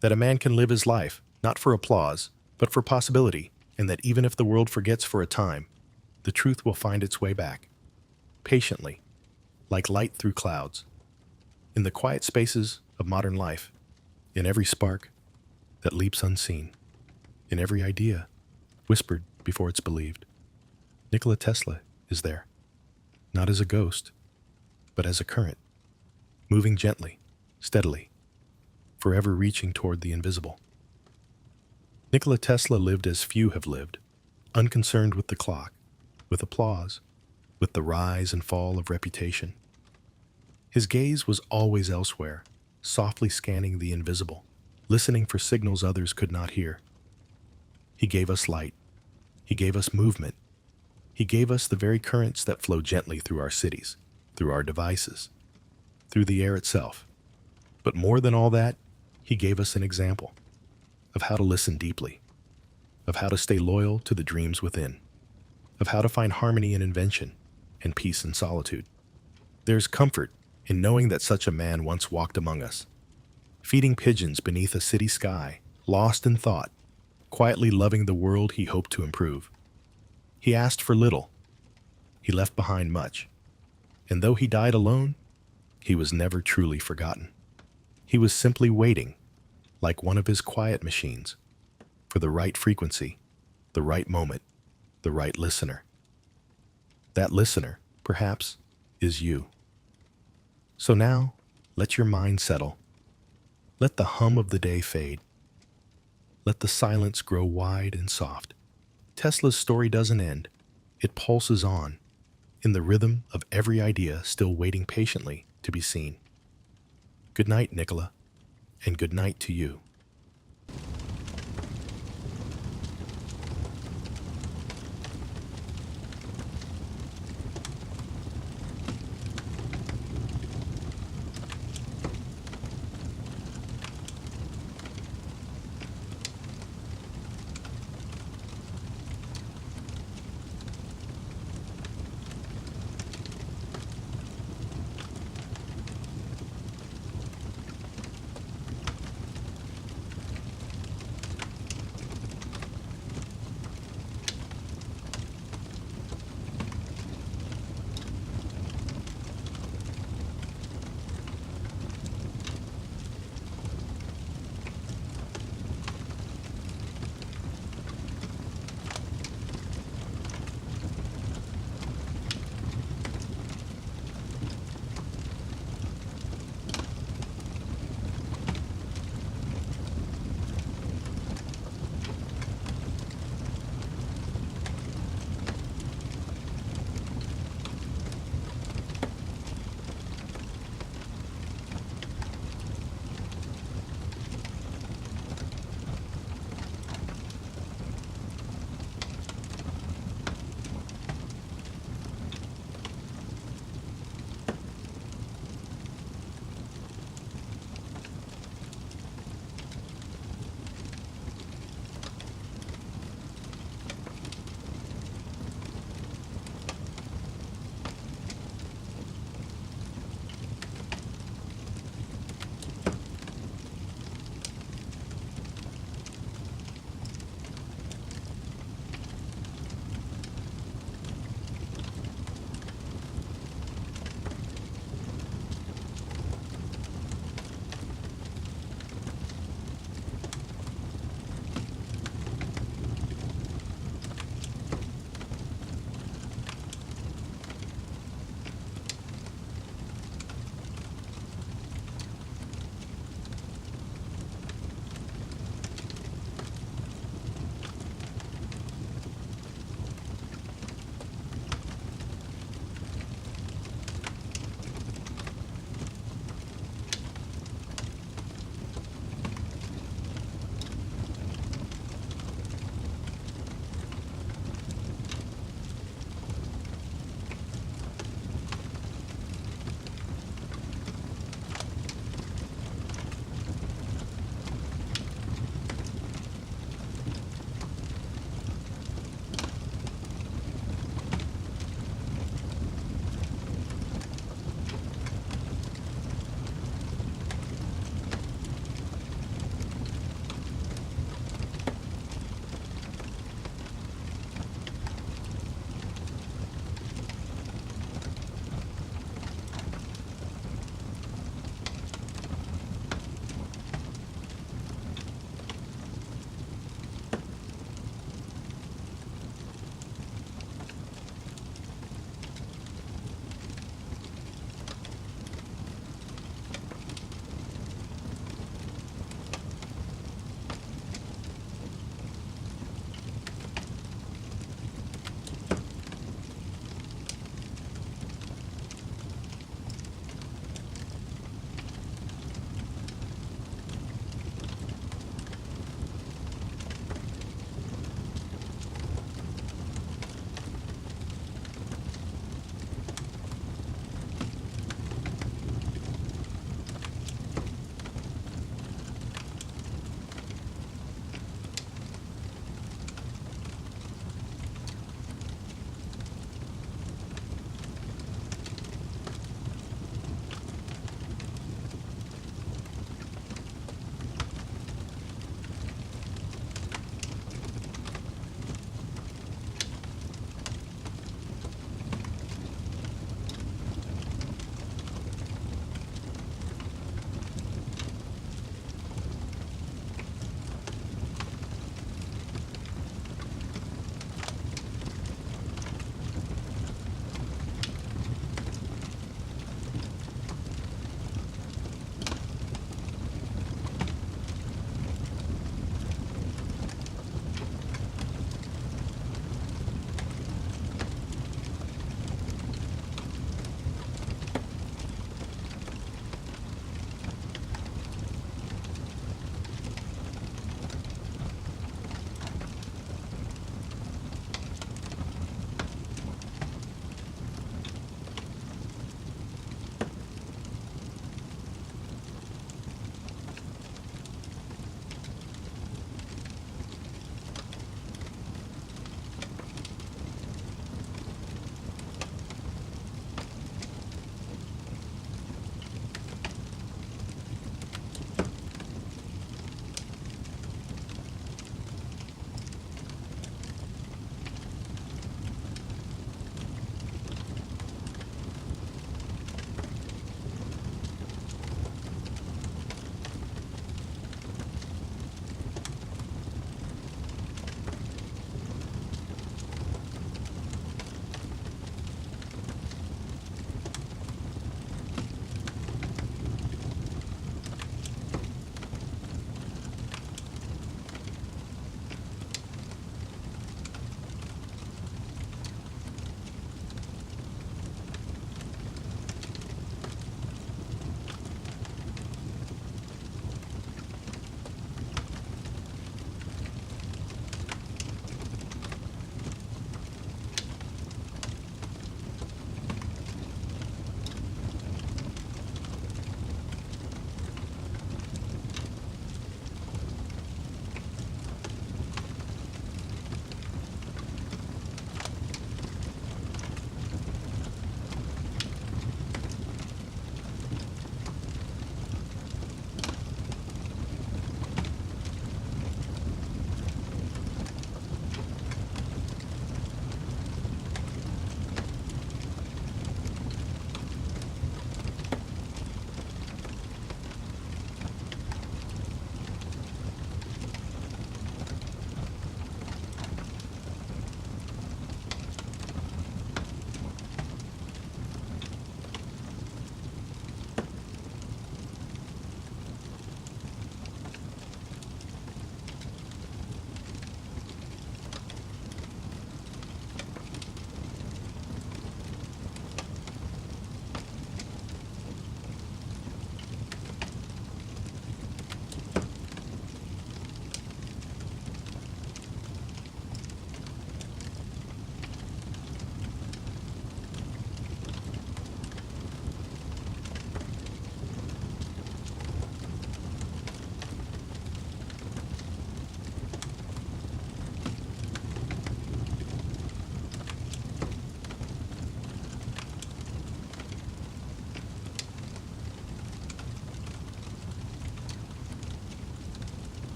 that a man can live his life not for applause, but for possibility, and that even if the world forgets for a time, the truth will find its way back, patiently, like light through clouds, in the quiet spaces of modern life, in every spark that leaps unseen, in every idea whispered before it's believed. Nikola Tesla is there, not as a ghost, but as a current, moving gently, steadily, forever reaching toward the invisible. Nikola Tesla lived as few have lived, unconcerned with the clock, with applause, with the rise and fall of reputation. His gaze was always elsewhere, softly scanning the invisible, listening for signals others could not hear. He gave us light. He gave us movement. He gave us the very currents that flow gently through our cities, through our devices, through the air itself. But more than all that, he gave us an example of how to listen deeply, of how to stay loyal to the dreams within, of how to find harmony in invention and peace in solitude. There's comfort in knowing that such a man once walked among us, feeding pigeons beneath a city sky, lost in thought, quietly loving the world he hoped to improve. He asked for little. He left behind much. And though he died alone, he was never truly forgotten. He was simply waiting, like one of his quiet machines, for the right frequency, the right moment, the right listener. That listener, perhaps, is you. So now, let your mind settle. Let the hum of the day fade. Let the silence grow wide and soft. Tesla's story doesn't end. It pulses on, in the rhythm of every idea still waiting patiently to be seen. Good night, Nikola, and good night to you.